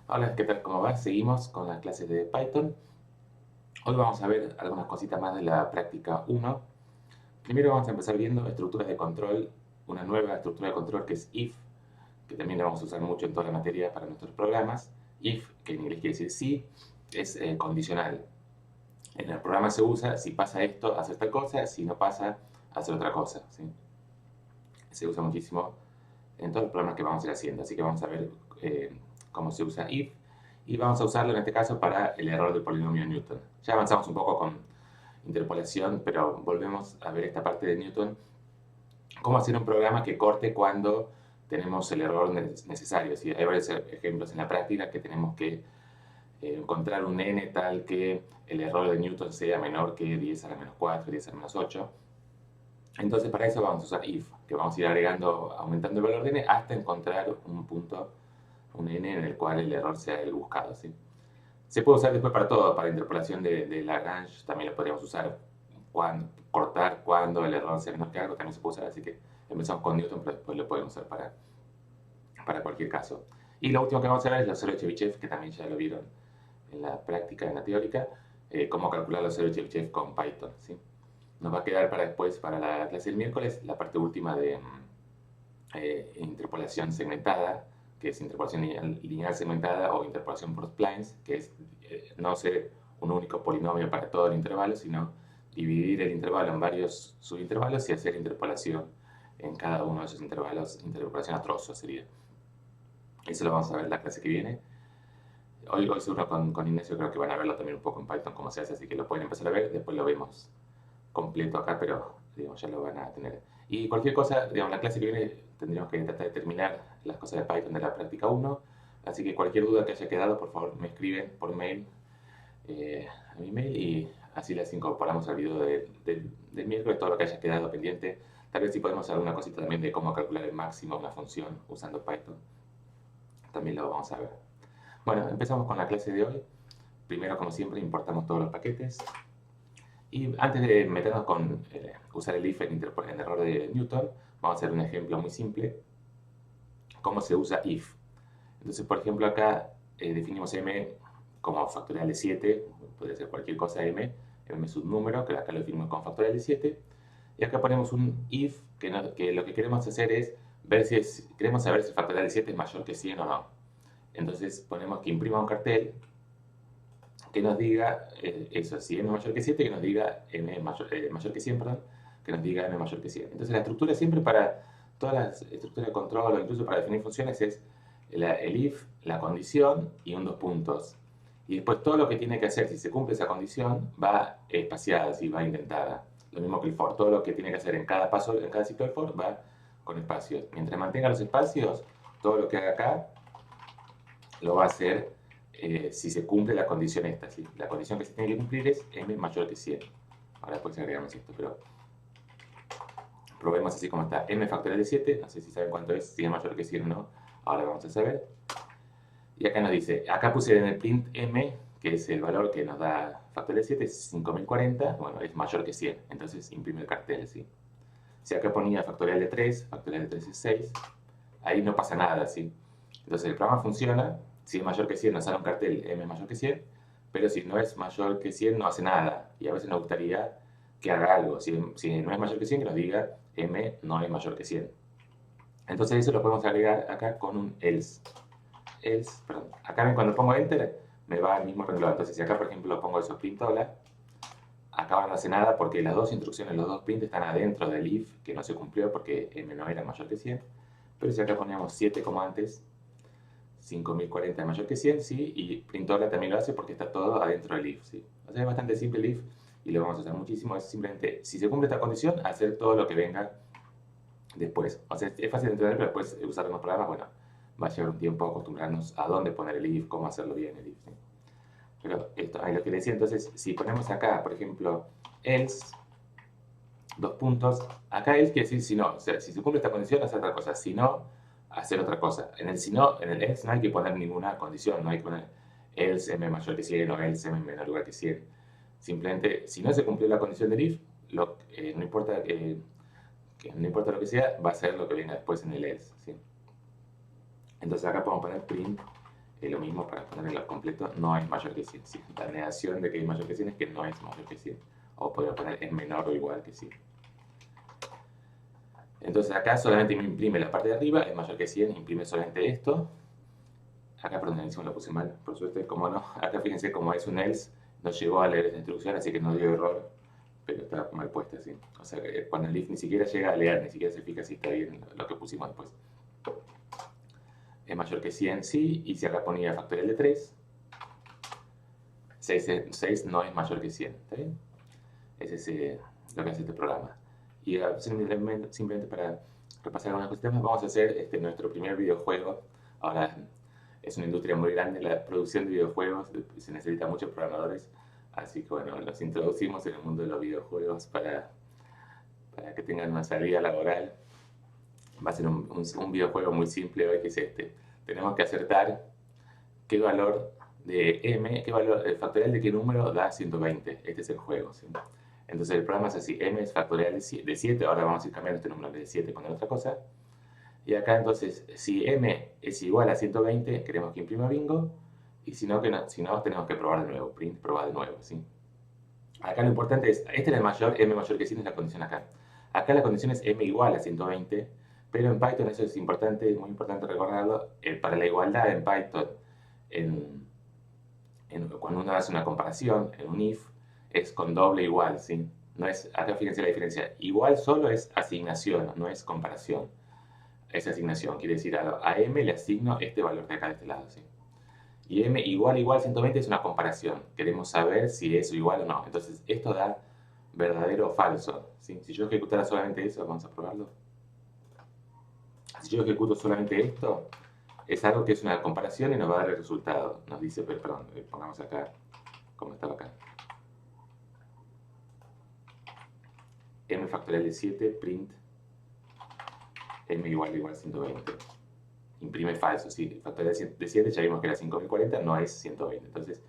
Hola, ¿qué tal? ¿Cómo va? Seguimos con las clases de Python. Hoy vamos a ver algunas cositas más de la práctica 1. Primero vamos a empezar viendo estructuras de control, una nueva estructura de control que es if, que también la vamos a usar mucho en toda la materia para nuestros programas. If, que en inglés quiere decir sí, es condicional. En el programa se usa, si pasa esto, hacer tal cosa, si no pasa, hacer otra cosa, ¿sí? Se usa muchísimo en todos los programas que vamos a ir haciendo, así que vamos a ver cómo se usa if y vamos a usarlo en este caso para el error del polinomio de Newton. Ya avanzamos un poco con interpolación, pero volvemos a ver esta parte de Newton, cómo hacer un programa que corte cuando tenemos el error necesario. ¿Sí? Hay varios ejemplos en la práctica que tenemos que encontrar un n tal que el error de Newton sea menor que 10 a la menos 4, 10 a la menos 8. Entonces para eso vamos a usar if, que vamos a ir agregando, aumentando el valor de n hasta encontrar un punto, un n en el cual el error sea el buscado. ¿Sí? Se puede usar después para todo, para interpolación de Lagrange también lo podríamos usar, cortar cuando el error sea menor que algo, también se puede usar, así que empezamos con Newton, pero después lo podemos usar para cualquier caso. Y lo último que vamos a ver es los cero de Chebyshev, que también ya lo vieron en la práctica, en la teórica, cómo calcular los cero de Chebyshev con Python. ¿Sí? Nos va a quedar para después, para la clase del miércoles, la parte última de interpolación segmentada, que es interpolación lineal segmentada o interpolación por splines, que es no ser un único polinomio para todo el intervalo, sino dividir el intervalo en varios subintervalos y hacer interpolación en cada uno de esos intervalos, interpolación a trozos sería. Eso lo vamos a ver en la clase que viene. Hoy seguro con Ignacio creo que van a verlo también un poco en Python cómo se hace, así que lo pueden empezar a ver, después lo vemos completo acá, pero digamos, ya lo van a tener. Y cualquier cosa, digamos, la clase que viene tendríamos que tratar de terminar las cosas de Python de la práctica 1, así que cualquier duda que haya quedado, por favor me escriben por mail a mi mail y así las incorporamos al video del miércoles, todo lo que haya quedado pendiente. Tal vez si podemos hacer alguna cosita también de cómo calcular el máximo de una función usando Python, también lo vamos a ver. Bueno, empezamos con la clase de hoy. Primero, como siempre, importamos todos los paquetes. Y antes de meternos con usar el if en error de Newton, vamos a hacer un ejemplo muy simple. ¿Cómo se usa if? Entonces, por ejemplo, acá definimos m como factorial de 7, puede ser cualquier cosa m es un número, que acá lo definimos como factorial de 7. Y acá ponemos un if, que lo que queremos hacer es ver si queremos saber si el factorial de 7 es mayor que 100 o no. Entonces ponemos que imprima un cartel que nos diga eso, si m mayor que 7, que nos diga m mayor que 100, perdón, que nos diga m mayor que 100. Entonces la estructura siempre para todas las estructuras de control o incluso para definir funciones es el if, la condición y un dos puntos. Y después todo lo que tiene que hacer, si se cumple esa condición, va espaciada, si va indentada. Lo mismo que el for, todo lo que tiene que hacer en cada paso, en cada ciclo del for, va con espacios. Mientras mantenga los espacios, todo lo que haga acá lo va a hacer si se cumple la condición esta. ¿Sí? La condición que se tiene que cumplir es m mayor que 100. Ahora después agregamos esto, pero probemos así como está. M factorial de 7, no sé si saben cuánto es, si es mayor que 100 o no. Ahora vamos a saber. Y acá nos dice, acá puse en el print m, que es el valor que nos da factorial de 7, es 5040, bueno, es mayor que 100, entonces imprime el cartel, ¿sí? Si acá ponía factorial de 3, factorial de 3 es 6, ahí no pasa nada, ¿sí? Entonces el programa funciona, si es mayor que 100 nos sale un cartel m mayor que 100, pero si no es mayor que 100 no hace nada, y a veces nos gustaría que haga algo, si no es mayor que 100 que nos diga m no es mayor que 100. Entonces eso lo podemos agregar acá con un else. Perdón, acá ven cuando pongo enter me va al mismo renglón, entonces si acá por ejemplo pongo eso print hola, acá ahora no hace nada porque las dos instrucciones, los dos print están adentro del if que no se cumplió porque m no era mayor que 100, pero si acá ponemos 7 como antes, 5040 es mayor que 100, ¿sí? Y printola también lo hace porque está todo adentro del if, ¿sí? O sea, es bastante simple el if y lo vamos a usar muchísimo. Es simplemente, si se cumple esta condición, hacer todo lo que venga después. O sea, es fácil de entender, pero después usar unos programas, bueno, va a llevar un tiempo acostumbrarnos a dónde poner el if, cómo hacerlo bien el if, ¿sí? Pero esto, ahí lo que decía, entonces, si ponemos acá, por ejemplo, else, dos puntos, acá else quiere decir si no, o sea, si se cumple esta condición, hacer otra cosa, si no, hacer otra cosa. En el si no, en el else no hay que poner ninguna condición, no hay que poner else m mayor que 100 o else m menor que 100. Simplemente, si no se cumplió la condición del if, no importa no importa lo que sea, va a ser lo que venga después en el else, ¿sí? Entonces acá podemos poner print lo mismo para ponerlo completo, no es mayor que 100. ¿Sí? La negación de que es mayor que 100 es que no es mayor que 100. O podría poner es menor o igual que 100. Entonces acá solamente me imprime la parte de arriba, es mayor que 100, imprime solamente esto. Acá, perdón, encima lo puse mal, por suerte, como no. Acá fíjense como es un else, no llegó a leer esta instrucción, así que no dio error, pero está mal puesta así. O sea, que cuando el if ni siquiera llega a leer, ni siquiera se fija si está bien lo que pusimos después. Es mayor que 100, sí, y si acá ponía factorial de 3, 6 no es mayor que 100, ¿está bien? Es lo que hace este programa. Y simplemente para repasar algunas cositas más, vamos a hacer nuestro primer videojuego. Ahora es una industria muy grande, la producción de videojuegos, se necesitan muchos programadores, así que bueno, los introducimos en el mundo de los videojuegos para que tengan una salida laboral. Va a ser un videojuego muy simple hoy, que es este. Tenemos que acertar qué valor de m, qué valor factorial de qué número da 120. Este es el juego, ¿sí? Entonces el programa es así, m es factorial de 7, ahora vamos a ir cambiando este número de 7 con otra cosa. Y acá entonces, si m es igual a 120, queremos que imprima bingo, y si no, tenemos que probar de nuevo, print, probar de nuevo, ¿sí? Acá lo importante es, este es el mayor, m mayor que 100 es la condición acá. Acá la condición es m igual a 120, pero en Python eso es importante, muy importante recordarlo, para la igualdad en Python, cuando uno hace una comparación, en un if, es con doble igual, ¿sí? No es, acá fíjense la diferencia, igual solo es asignación, no es comparación. Es asignación, quiere decir a m le asigno este valor de acá de este lado, ¿sí? Y m igual 120 es una comparación, queremos saber si es igual o no. Entonces esto da verdadero o falso, ¿sí? Si yo ejecutara solamente eso, vamos a probarlo. Si yo ejecuto solamente esto, es algo que es una comparación y nos va a dar el resultado. Nos dice, perdón, pongamos acá, como estaba acá. M factorial de 7, print, M igual 120. Imprime falso, ¿sí? Factorial de 7 ya vimos que era 5040, no es 120, entonces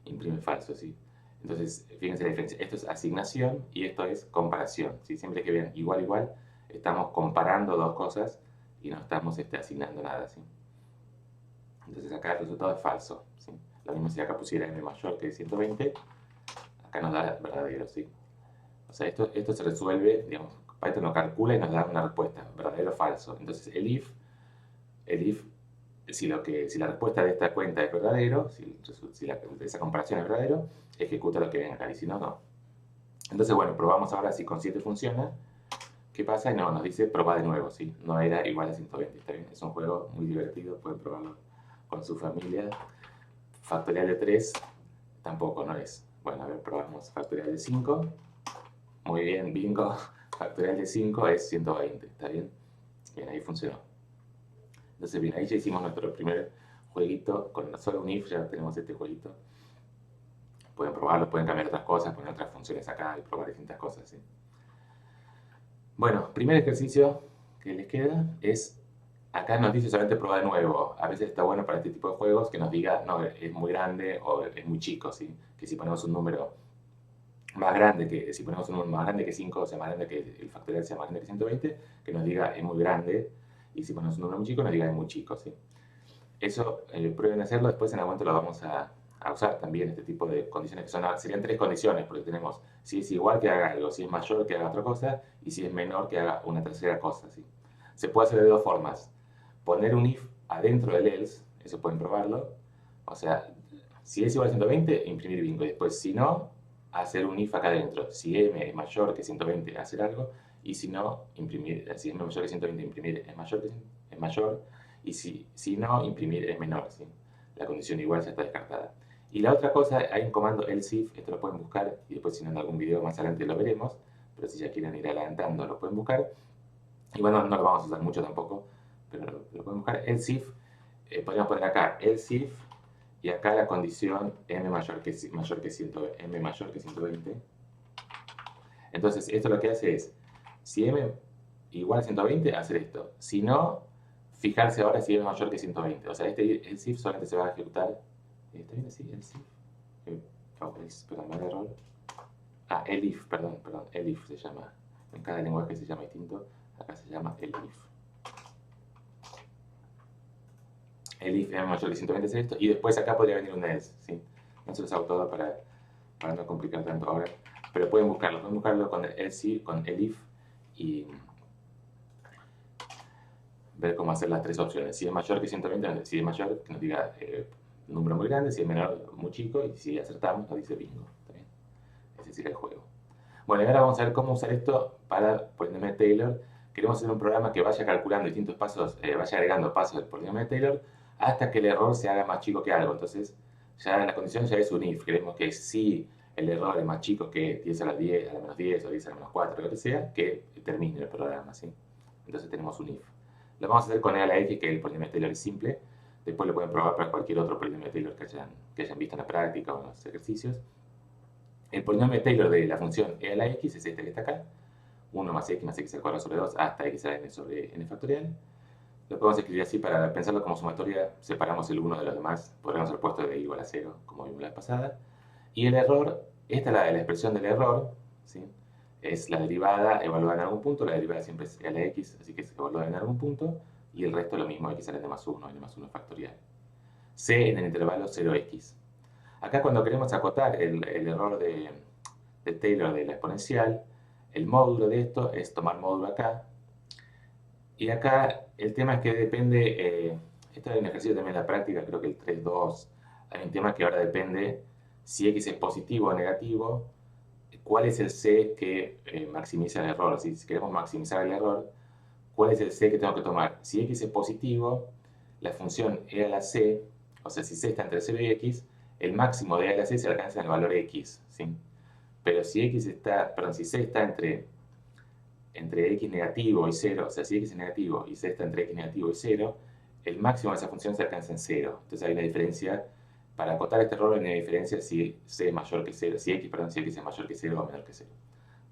imprime falso, ¿sí? Entonces, fíjense la diferencia. Esto es asignación y esto es comparación, ¿sí? Siempre que vean igual, estamos comparando dos cosas y no estamos asignando nada, ¿sí? Entonces acá el resultado es falso, ¿sí? Lo mismo si acá pusiera m mayor que 120, acá nos da verdadero, ¿sí? O sea, esto se resuelve, digamos, Python lo calcula y nos da una respuesta, verdadero o falso. Entonces el if, si la respuesta de esta cuenta es verdadero, si esa comparación es verdadero, ejecuta lo que ven acá, y si no, no. Entonces, bueno, probamos ahora si con 7 funciona. ¿Qué pasa? Y no, nos dice proba de nuevo, ¿sí? No era igual a 120, ¿está bien? Es un juego muy divertido, pueden probarlo con su familia. Factorial de 3 tampoco no es. Bueno, a ver, probamos factorial de 5. Muy bien, bingo. Factorial de 5 es 120, ¿está bien? Bien, ahí funcionó. Entonces, bien, ahí ya hicimos nuestro primer jueguito. Con solo un if ya tenemos este jueguito. Pueden probarlo, pueden cambiar otras cosas, poner otras funciones acá y probar distintas cosas, ¿sí? Bueno, primer ejercicio que les queda es, acá nos dice solamente probar de nuevo. A veces está bueno para este tipo de juegos que nos diga, no, es muy grande o es muy chico, ¿sí? Que si ponemos un número más grande que, si ponemos un número más grande que 5, o sea, más grande que el factorial sea más grande que 120, que nos diga es muy grande, y si ponemos un número muy chico, nos diga es muy chico, ¿sí? Eso prueben hacerlo, después en algún momento lo vamos a usar también, este tipo de condiciones que serían 3 condiciones, porque tenemos si es igual que haga algo, si es mayor que haga otra cosa, y si es menor que haga una tercera cosa, ¿sí? Se puede hacer de dos formas, poner un if adentro del else, eso pueden probarlo, o sea, si es igual a 120, imprimir bingo, y después si no, hacer un if acá adentro, si m es mayor que 120, hacer algo, y si no, imprimir, si m es mayor que 120, imprimir es mayor, y si no, imprimir es menor, ¿sí? La condición igual ya está descartada. Y la otra cosa, hay un comando else if, esto lo pueden buscar, y después si no en algún video más adelante lo veremos, pero si ya quieren ir adelantando lo pueden buscar. Y bueno, no lo vamos a usar mucho tampoco, pero lo pueden buscar. Else if, podríamos poner acá else if, y acá la condición m mayor que 120. Entonces, esto lo que hace es, si m igual a 120, hacer esto. Si no, fijarse ahora si m mayor que 120. O sea, este else if solamente se va a ejecutar. ¿Está bien así? Else if. Perdón, me da error. Elif, perdón, elif se llama. En cada lenguaje se llama distinto. Acá se llama elif. el if m mayor que 120 es esto, y después acá podría venir un else, ¿sí? No se los hago todo para no complicar tanto ahora, pero pueden buscarlo con el if y ver cómo hacer las tres opciones. Si es mayor que 120, si es mayor, que nos diga un número muy grande, si es menor, muy chico, y si acertamos, nos dice bingo. ¿Está bien? Ese sería el juego. Bueno, y ahora vamos a ver cómo usar esto para polinomio de Taylor. Queremos hacer un programa que vaya calculando distintos pasos, vaya agregando pasos del polinomio de Taylor hasta que el error se haga más chico que algo. Entonces, ya la condición ya es un if. Queremos que si el error es más chico que 10 a la 10, a la menos 10 o 10 a la menos 4, lo que sea, que termine el programa, ¿sí? Entonces tenemos un if. Lo vamos a hacer con E a la F, que el polinomio de Taylor es simple. Después lo pueden probar para cualquier otro polinomio de Taylor que hayan visto en la práctica o en los ejercicios. El polinomio de Taylor de la función e a la x es este que está acá. 1 más x al cuadrado sobre 2 hasta x a la n sobre n factorial. Lo podemos escribir así para pensarlo como sumatoria. Separamos el 1 de los demás. Podríamos haber puesto de igual a 0, como vimos la vez pasada. Y el error, esta es la expresión del error, ¿sí? Es la derivada evaluada en algún punto. La derivada siempre es e a la x, así que es evaluada en algún punto. Y el resto lo mismo, x a la n más 1, n más 1 factorial. C en el intervalo 0x. Acá cuando queremos acotar el error de Taylor de la exponencial, el módulo de esto es tomar módulo acá. Y acá el tema es que depende, esto es un ejercicio también en la práctica, creo que el 3.2, hay un tema que ahora depende si x es positivo o negativo, cuál es el c que maximiza el error. Si queremos maximizar el error, cuál es el c que tengo que tomar. Si x es positivo, la función e a la c, o sea, si c está entre 0 y x, el máximo de e a la c se alcanza en el valor x, ¿sí? Pero si si c está entre x negativo y 0, o sea, si x es negativo y c está entre x negativo y 0, el máximo de esa función se alcanza en 0. Entonces hay una diferencia, para acotar este error hay una diferencia si c es mayor que 0, si x es mayor que 0 o menor que 0.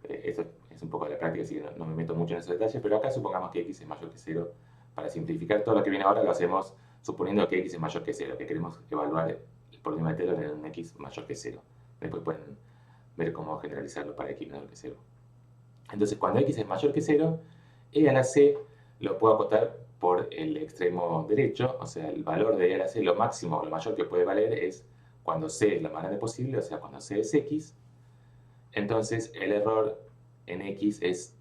Esto es un poco de la práctica, así que no me meto mucho en esos detalles, pero acá supongamos que x es mayor que 0. Para simplificar todo lo que viene ahora lo hacemos suponiendo que x es mayor que 0, que queremos evaluar el polinomio de Taylor en un x mayor que 0. Después pueden ver cómo generalizarlo para x menor que 0. Entonces, cuando x es mayor que 0, e a la c lo puedo acotar por el extremo derecho, o sea, el valor de e a la c, lo máximo, lo mayor que puede valer es cuando c es lo más grande posible, o sea, cuando c es x. Entonces, el error en x es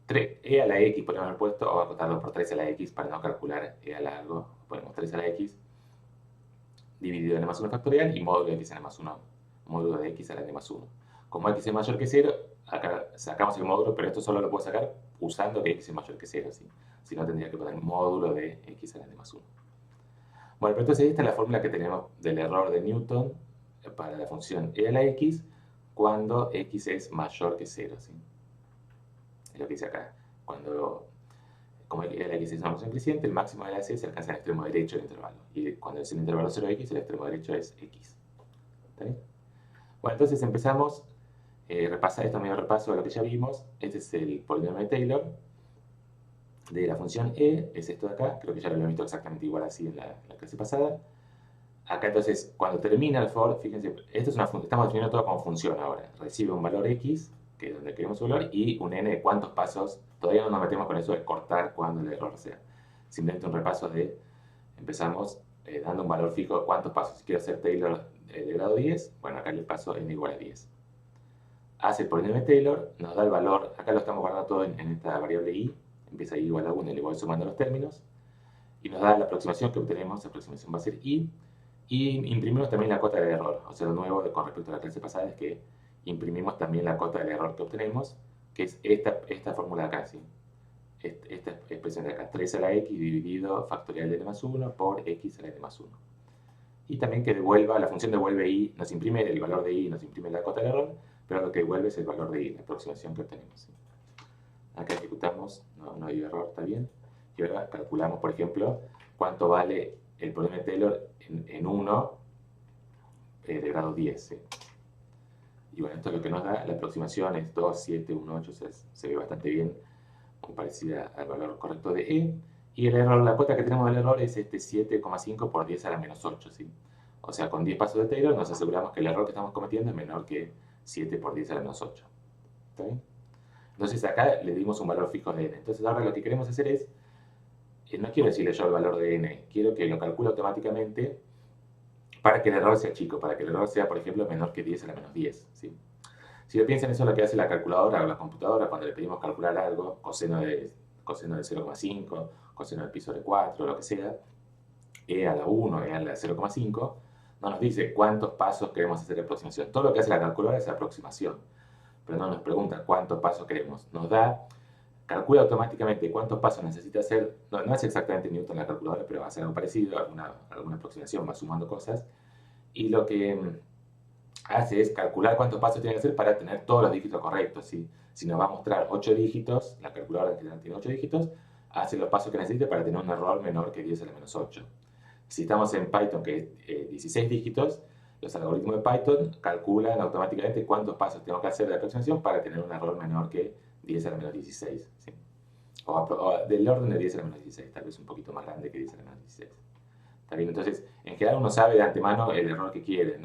e a la x, podemos haber puesto, o acotarlo por 3 a la x para no calcular e a largo. Ponemos 3 a la x dividido en n más 1 factorial y módulo de x en n más 1, módulo de x a la n más 1. Como x es mayor que 0, acá sacamos el módulo, pero esto solo lo puedo sacar usando que x es mayor que 0, ¿sí? Si no, tendría que poner módulo de x a la n más 1. Bueno, pero entonces esta es la fórmula que tenemos del error de Newton para la función e a la x cuando x es mayor que 0, ¿sí? Es lo que dice acá. Como e a la x es una función creciente, el máximo de la c se alcanza en el extremo derecho del intervalo. Y cuando es el intervalo 0x, el extremo derecho es x. ¿Está bien? Bueno, entonces empezamos. Repasar esto, medio repaso de lo que ya vimos. Este es el polinomio de Taylor de la función e, es esto de acá. Creo que ya lo habíamos visto exactamente igual así en la clase pasada. Acá entonces, cuando termina el for, fíjense, esto es estamos definiendo todo como función ahora. Recibe un valor x, que es donde queremos su valor, y un n de cuántos pasos. Todavía no nos metemos con eso de cortar cuando el error sea. Simplemente un repaso de, empezamos dando un valor fijo de cuántos pasos. Si quiero hacer Taylor de grado 10, bueno, acá le paso n igual a 10. Hace el polinomio de Taylor, nos da el valor, acá lo estamos guardando todo en esta variable i, empieza i igual a 1 y le voy sumando los términos, y nos da la aproximación que obtenemos, la aproximación va a ser i, y imprimimos también la cota del error. O sea, lo nuevo con respecto a la clase pasada es que imprimimos también la cota del error que obtenemos, que es esta fórmula de acá, ¿sí? Esta expresión de acá, 3 a la x dividido factorial de n más 1 por x a la n más 1. Y también que devuelva, la función devuelve i, nos imprime el valor de i, nos imprime la cota del error, pero lo que devuelve es el valor de i, la aproximación que obtenemos, ¿sí? Acá ejecutamos, no hay error, está bien. Y ahora calculamos, por ejemplo, cuánto vale el polinomio de Taylor en 1 de grado 10, ¿sí? Y bueno, esto es lo que nos da, la aproximación es 2, 7, 1, 8, se ve bastante bien, muy parecida al valor correcto de e. Y el error, la cuota que tenemos del error es este 7,5 por 10 a la menos 8, ¿sí? O sea, con 10 pasos de Taylor nos aseguramos que el error que estamos cometiendo es menor que 7 por 10 a la menos 8. ¿Está bien? Entonces acá le dimos un valor fijo de n. Entonces ahora lo que queremos hacer es no quiero decirle yo el valor de n, quiero que lo calcule automáticamente para que el error sea chico, para que el error sea, por ejemplo, menor que 10 a la menos 10. ¿Sí? Si lo piensan, eso es lo que hace la calculadora o la computadora cuando le pedimos calcular algo, coseno de 0,5, coseno del pi sobre 4, lo que sea, e a la 1, e a la 0,5, no nos dice cuántos pasos queremos hacer de aproximación. Todo lo que hace la calculadora es aproximación, pero no nos pregunta cuántos pasos queremos. Nos da, calcula automáticamente cuántos pasos necesita hacer, no es exactamente Newton la calculadora, pero va a ser algo parecido, alguna aproximación, va sumando cosas, y lo que hace es calcular cuántos pasos tiene que hacer para tener todos los dígitos correctos. ¿Sí? Si nos va a mostrar 8 dígitos, la calculadora en general tiene 8 dígitos, hace los pasos que necesite para tener un error menor que 10 a la menos 8. Si estamos en Python, que es 16 dígitos, los algoritmos de Python calculan automáticamente cuántos pasos tengo que hacer de aproximación para tener un error menor que 10 a la menos 16. ¿Sí? O del orden de 10 a la menos 16, tal vez un poquito más grande que 10 a la menos 16. ¿Está bien? Entonces, en general uno sabe de antemano el error que quiere.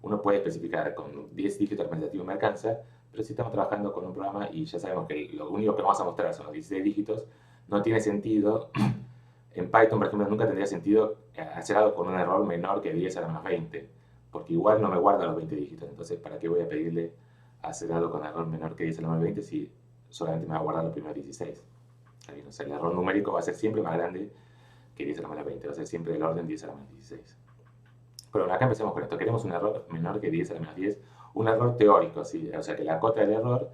Uno puede especificar con 10 dígitos representativos me alcanza, pero si estamos trabajando con un programa y ya sabemos que lo único que vamos a mostrar son los 16 dígitos, no tiene sentido. En Python, por ejemplo, nunca tendría sentido hacer algo con un error menor que 10 a la menos 20, porque igual no me guarda los 20 dígitos. Entonces, ¿para qué voy a pedirle hacer algo con error menor que 10 a la menos 20 si solamente me va a guardar los primeros 16? O sea, el error numérico va a ser siempre más grande que 10 a la menos 20, va a ser siempre del orden 10 a la menos 16. Pero acá empecemos con esto. Queremos un error menor que 10 a la menos 10. Un error teórico, ¿sí? O sea, que la cota del error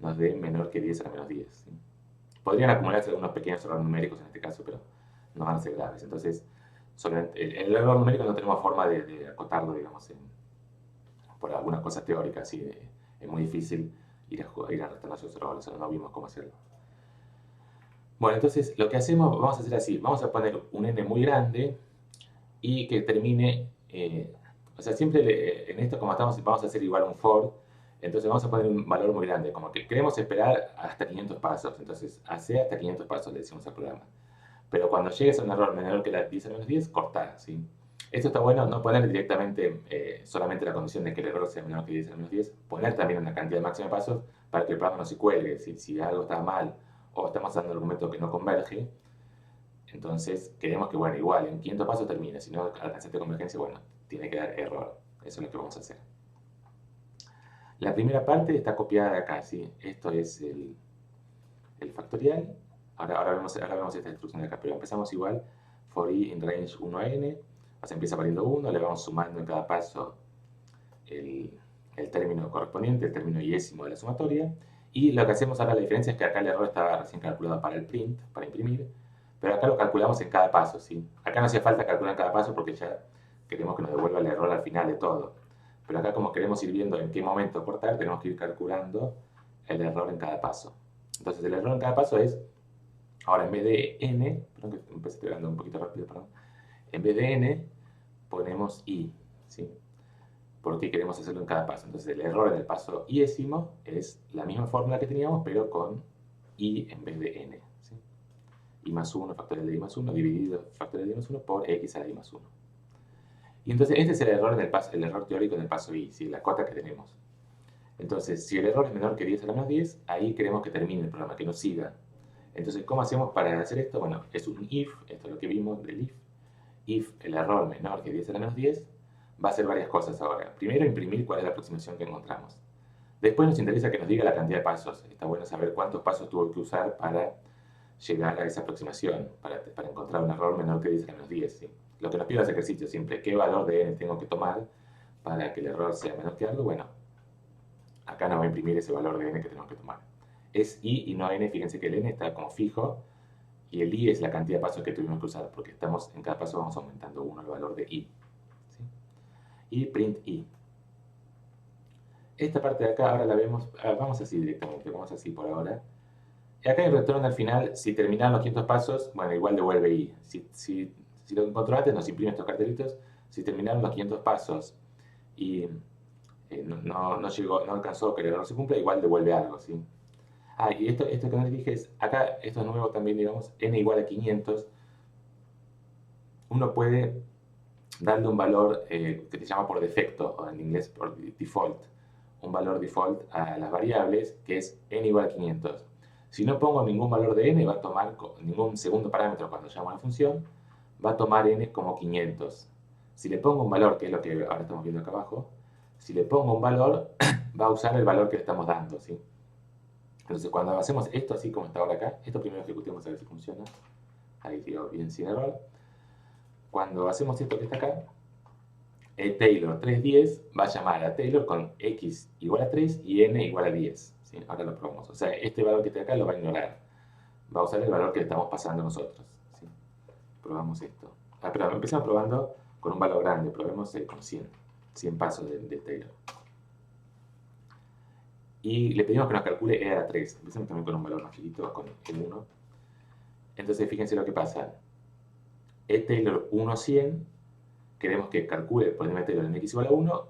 nos dé menor que 10 a la menos 10. ¿Sí? Podrían acumularse algunos pequeños errores numéricos en este caso, pero no van a ser graves. Entonces, el error numérico no tenemos forma de acotarlo, digamos, por algunas cosas teóricas. ¿Sí? Es muy difícil ir a restar esos errores, o no vimos cómo hacerlo. Bueno, entonces lo que hacemos, vamos a hacer así. Vamos a poner un n muy grande y que termine, o sea, siempre en esto como estamos, vamos a hacer igual un for, entonces vamos a poner un valor muy grande, como que queremos esperar hasta 500 pasos, entonces hace hasta 500 pasos, le decimos al programa. Pero cuando llegues a un error menor que la 10 a menos 10, cortar, ¿sí? Esto está bueno, no poner directamente solamente la condición de que el error sea menor que 10 a menos 10, poner también una cantidad máxima de pasos para que el programa no se cuelgue, si algo está mal o estamos dando un argumento que no converge. Entonces, queremos que, bueno, igual, en 500 pasos termine. Si no alcanzaste convergencia, bueno, tiene que dar error. Eso es lo que vamos a hacer. La primera parte está copiada de acá, ¿sí? Esto es el factorial. Ahora vemos esta instrucción de acá, pero empezamos igual. For i in range 1 a n. O sea, empieza valiendo 1, le vamos sumando en cada paso el término correspondiente, el término iésimo de la sumatoria. Y lo que hacemos ahora, la diferencia es que acá el error estaba recién calculado para el print, para imprimir. Pero acá lo calculamos en cada paso, ¿sí? Acá no hacía falta calcular en cada paso porque ya queremos que nos devuelva el error al final de todo. Pero acá como queremos ir viendo en qué momento cortar, tenemos que ir calculando el error en cada paso. Entonces el error en cada paso es, ahora en vez de n, perdón que empecé hablando un poquito rápido, perdón. En vez de n ponemos i, ¿sí? Porque queremos hacerlo en cada paso. Entonces el error en el paso iésimo es la misma fórmula que teníamos, pero con i en vez de n. I más 1 factorial de i más 1 dividido factorial de i más 1 por x a la i más 1. Y entonces este es el error, el error teórico en el paso i, ¿sí? La cota que tenemos. Entonces, si el error es menor que 10 a la menos 10, ahí queremos que termine el programa, que no siga. Entonces, ¿cómo hacemos para hacer esto? Bueno, es un if, esto es lo que vimos del if. If el error menor que 10 a la menos 10, va a hacer varias cosas ahora. Primero, imprimir cuál es la aproximación que encontramos. Después nos interesa que nos diga la cantidad de pasos. Está bueno saber cuántos pasos tuvo que usar para llegar a esa aproximación, para encontrar un error menor que 10 a la menos 10. ¿Sí? Lo que nos pide ese ejercicio siempre, ¿qué valor de n tengo que tomar para que el error sea menor que algo? Bueno, acá nos va a imprimir ese valor de n que tenemos que tomar. Es i y no n, fíjense que el n está como fijo, y el i es la cantidad de pasos que tuvimos que usar, porque en cada paso vamos aumentando 1 el valor de i. ¿Sí? Y print i. Esta parte de acá ahora la vemos, vamos así directamente, vamos así por ahora. Y acá el retorno al final, si terminaron los 500 pasos, bueno, igual devuelve i. Si lo encontró antes, nos imprime estos cartelitos. Si terminaron los 500 pasos y no alcanzó que el error se cumpla, igual devuelve algo, ¿sí? Y esto que no les dije es, acá, esto es nuevo también, digamos, n igual a 500. Uno puede darle un valor que se llama por defecto, o en inglés por default, un valor default a las variables, que es n igual a 500. Si no pongo ningún valor de n, va a tomar ningún segundo parámetro cuando llamo a la función, va a tomar n como 500. Si le pongo un valor, que es lo que ahora estamos viendo acá abajo, si le pongo un valor, va a usar el valor que le estamos dando, ¿sí? Entonces, cuando hacemos esto así como está ahora acá, esto primero ejecutemos a ver si funciona. Ahí quedó bien sin error. Cuando hacemos esto que está acá, el Taylor 310 va a llamar a Taylor con x igual a 3 y n igual a 10. ¿Sí? Ahora lo probamos. O sea, este valor que está acá lo va a ignorar. Va a usar el valor que le estamos pasando nosotros. ¿Sí? Probamos esto. Pero empezamos probando con un valor grande. Probemos con 100 pasos de Taylor. Y le pedimos que nos calcule e a la 3. Empecemos también con un valor más chiquito, con el 1. Entonces, fíjense lo que pasa. E Taylor 100, queremos que calcule el polinomio Taylor en x igual a 1,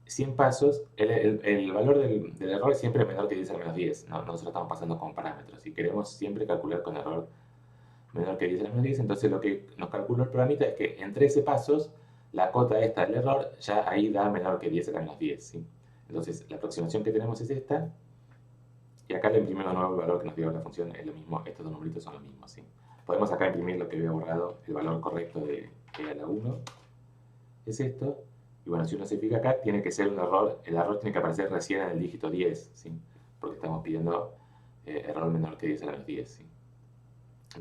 100 pasos, el valor del error es siempre menor que 10 a la menos 10. ¿No? Nosotros estamos pasando con parámetros y queremos siempre calcular con error menor que 10 a la menos 10. Entonces, lo que nos calculó el programita es que en 13 pasos, la cota esta del error ya ahí da menor que 10 a la menos 10. ¿Sí? Entonces, la aproximación que tenemos es esta. Y acá le imprimimos de nuevo el valor que nos dio la función, es lo mismo, estos dos numeritos son los mismos, ¿sí? Podemos acá imprimir lo que había borrado, el valor correcto de e a la 1, es esto, y bueno, si uno se fija acá, tiene que ser un error, el error tiene que aparecer recién en el dígito 10, ¿sí? Porque estamos pidiendo error menor que 10 a la menos 10, ¿sí?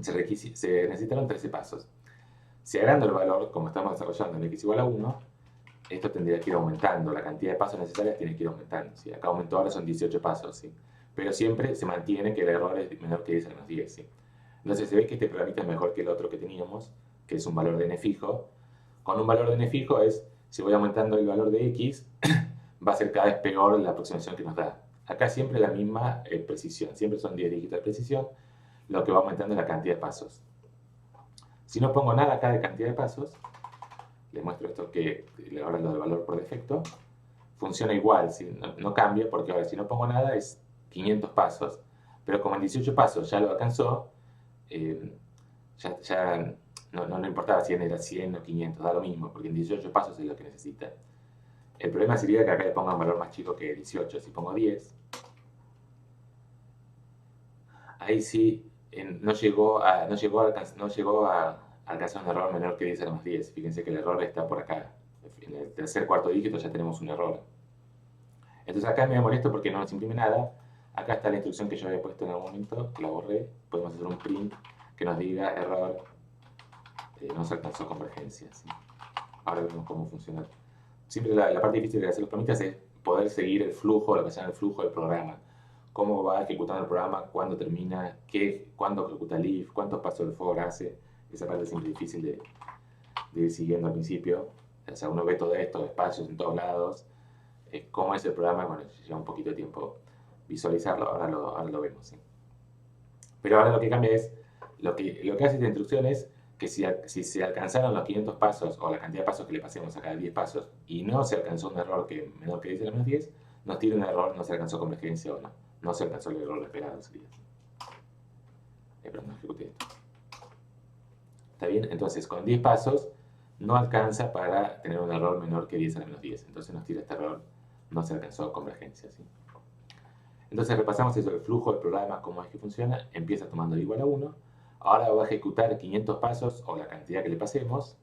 Se necesitaron 13 pasos. Si agrando el valor, como estamos desarrollando en x igual a 1, esto tendría que ir aumentando, la cantidad de pasos necesarias tiene que ir aumentando, ¿sí? Acá aumentó, ahora son 18 pasos, ¿sí? Pero siempre se mantiene que el error es menor que 10 a la menos 10, ¿sí? Entonces se ve que este programita es mejor que el otro que teníamos, que es un valor de n fijo. Con un valor de n fijo si voy aumentando el valor de x, va a ser cada vez peor la aproximación que nos da. Acá siempre la misma precisión, siempre son 10 dígitos de precisión, lo que va aumentando es la cantidad de pasos. Si no pongo nada acá de cantidad de pasos, les muestro esto que ahora lo del valor por defecto, funciona igual, ¿sí? No cambia, porque ahora si no pongo nada es 500 pasos, pero como en 18 pasos ya lo alcanzó, ya no importaba si era 100 o 500, da lo mismo, porque en 18 pasos es lo que necesita. El problema sería que acá le ponga un valor más chico que 18, si pongo 10, ahí sí no llegó a alcanzar un error menor que 10 a la más 10. Fíjense que el error está por acá. En el tercer cuarto dígito ya tenemos un error. Entonces acá me molesto porque no nos imprime nada. Acá está la instrucción que yo había puesto en algún momento, que la borré. Podemos hacer un print que nos diga error, no se alcanzó convergencia. ¿Sí? Ahora vemos cómo funciona. Siempre la parte difícil de hacer los programitas es poder seguir el flujo, lo que se llama el flujo del programa. Cómo va ejecutando el programa, cuándo termina, cuándo ejecuta el if, cuántos pasos del for hace. Esa parte es siempre difícil de ir siguiendo al principio. O sea, uno ve todo esto, espacios en todos lados. Cómo es el programa, bueno, lleva un poquito de tiempo visualizarlo, ahora lo vemos. ¿Sí? Pero ahora lo que cambia es, lo que hace esta instrucción es que si se alcanzaron los 500 pasos, o la cantidad de pasos que le pasemos a cada 10 pasos, y no se alcanzó un error que menor que 10 a la menos 10, nos tira un error, no se alcanzó convergencia o no se alcanzó el error esperado, sería. Perdón, ejecuté esto. ¿Está bien? Entonces, con 10 pasos no alcanza para tener un error menor que 10 a la menos 10. Entonces nos tira este error, no se alcanzó convergencia. ¿Sí? Entonces repasamos eso, el flujo del programa, cómo es que funciona. Empieza tomando igual a 1. Ahora va a ejecutar 500 pasos, o la cantidad que le pasemos,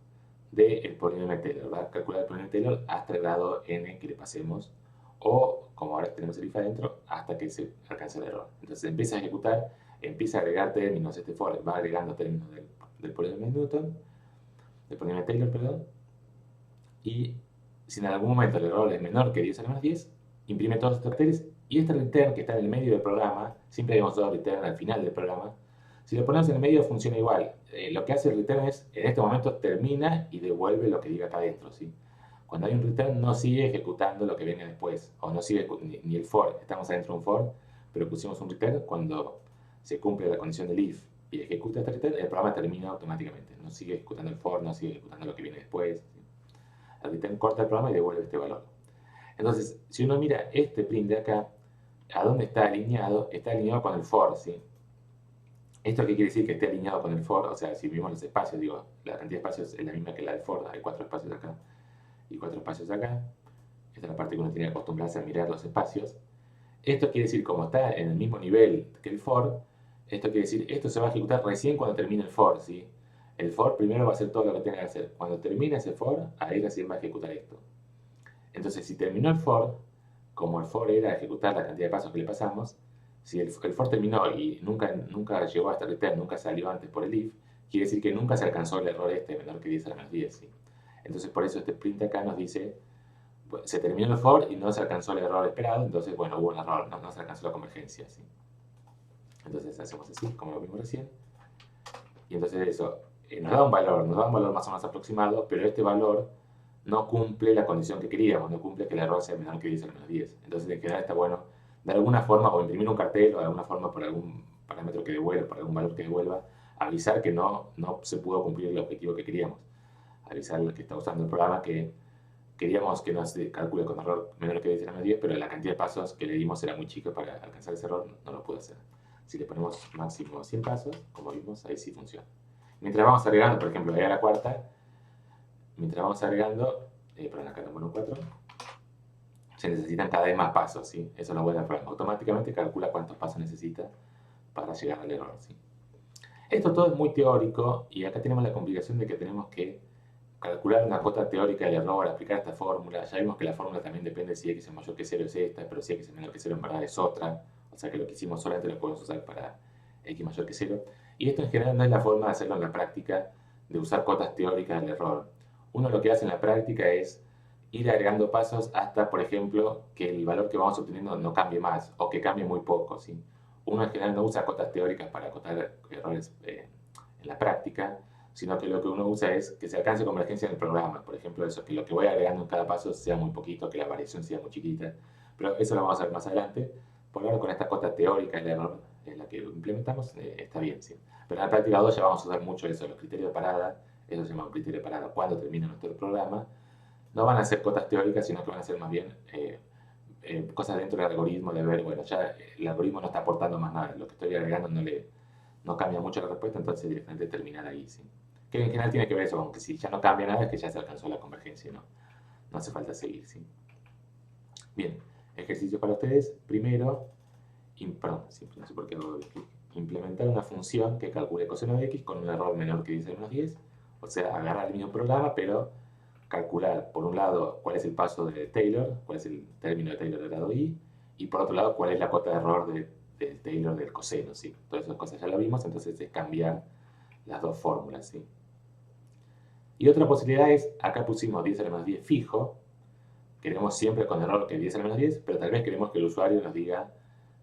del polinomio Taylor. Va a calcular el polinomio Taylor hasta el grado n que le pasemos, o, como ahora tenemos el if adentro, hasta que se alcance el error. Entonces empieza a ejecutar, empieza a agregar términos, este for va agregando términos del polinomio Newton, del polinomio Taylor, perdón, y si en algún momento el error es menor que 10 a la menos 10, imprime todos estos caracteres, y este return que está en el medio del programa, siempre habíamos dado return al final del programa, si lo ponemos en el medio funciona igual. Lo que hace el return es, en este momento termina y devuelve lo que diga acá adentro, ¿sí? Cuando hay un return no sigue ejecutando lo que viene después, o no sigue ni el for, estamos adentro de un for, pero pusimos un return cuando se cumple la condición del if y ejecuta este return, el programa termina automáticamente, no sigue ejecutando el for, no sigue ejecutando lo que viene después, ¿sí? El return corta el programa y devuelve este valor. Entonces, si uno mira este print de acá, ¿a dónde está alineado? Está alineado con el for, ¿sí? ¿Esto qué quiere decir? Que esté alineado con el for, o sea, si vimos los espacios, digo, la cantidad de espacios es la misma que la del for, hay 4 espacios acá y 4 espacios acá. Esta es la parte que uno tiene que acostumbrarse a mirar los espacios. Esto quiere decir, como está en el mismo nivel que el for, esto quiere decir, esto se va a ejecutar recién cuando termine el for, ¿sí? El for primero va a hacer todo lo que tenga que hacer. Cuando termine ese for, ahí recién va a ejecutar esto. Entonces, si terminó el for, como el for era ejecutar la cantidad de pasos que le pasamos, si el for terminó y nunca llegó hasta return, nunca salió antes por el if, quiere decir que nunca se alcanzó el error este menor que 10 a la menos 10, ¿sí? Entonces, por eso este print acá nos dice, pues, se terminó el for y no se alcanzó el error esperado, entonces, bueno, hubo un error, no se alcanzó la convergencia, ¿sí? Entonces hacemos así, como lo vimos recién. Y entonces eso nos da un valor más o menos aproximado, pero este valor no cumple la condición que queríamos, no cumple que el error sea menor que 10 a la menos 10. Entonces en general está bueno de alguna forma o imprimir un cartel o de alguna forma por algún parámetro que devuelva, por algún valor que devuelva, avisar que no se pudo cumplir el objetivo que queríamos. Avisar al que está usando el programa que queríamos que nos calcule con error menor que 10 a la menos 10, pero la cantidad de pasos que le dimos era muy chica para alcanzar ese error, no lo pudo hacer. Si le ponemos máximo 100 pasos, como vimos, ahí sí funciona. Mientras vamos agregando, por ejemplo, ahí a la cuarta, mientras vamos agregando, perdón, acá número 4, se necesitan cada vez más pasos, ¿sí? Eso es lo bueno del programa. Automáticamente calcula cuántos pasos necesita para llegar al error, ¿sí? Esto todo es muy teórico y acá tenemos la complicación de que tenemos que calcular una cota teórica del error, aplicar esta fórmula. Ya vimos que la fórmula también depende si x es mayor que 0 es esta, pero si x es menor que 0 en verdad es otra. O sea que lo que hicimos solamente lo podemos usar para x mayor que 0. Y esto en general no es la forma de hacerlo en la práctica, de usar cotas teóricas del error. Uno lo que hace en la práctica es ir agregando pasos hasta, por ejemplo, que el valor que vamos obteniendo no cambie más o que cambie muy poco, ¿sí? Uno en general no usa cotas teóricas para acotar errores en la práctica, sino que lo que uno usa es que se alcance convergencia en el programa. Por ejemplo, eso, que lo que voy agregando en cada paso sea muy poquito, que la variación sea muy chiquita. Pero eso lo vamos a ver más adelante. Por ahora, con esta cota teórica del error, la que implementamos, está bien, ¿sí? Pero en la práctica 2 ya vamos a usar mucho eso, los criterios de parada. Eso se llama un criterio de parada cuando termina nuestro programa. No van a ser cotas teóricas, sino que van a ser más bien cosas dentro del algoritmo, de ver, bueno, ya el algoritmo no está aportando más nada. Lo que estoy agregando no cambia mucho la respuesta, entonces directamente terminar ahí, ¿sí? Que en general tiene que ver eso, aunque si ya no cambia nada es que ya se alcanzó la convergencia, no hace falta seguir, ¿sí? Bien, ejercicio para ustedes. Primero, perdón, no sé por qué hago clic. Implementar una función que calcule coseno de x con un error menor que 10 a menos 10. O sea, agarrar el mismo programa, pero calcular, por un lado, cuál es el paso de Taylor, cuál es el término de Taylor del grado i, y por otro lado, cuál es la cota de error de Taylor del coseno, ¿sí? Todas esas cosas ya lo vimos, entonces es cambiar las dos fórmulas, ¿sí? Y otra posibilidad es, acá pusimos 10 a la menos 10 fijo, queremos siempre con error que 10 a la menos 10, pero tal vez queremos que el usuario nos diga,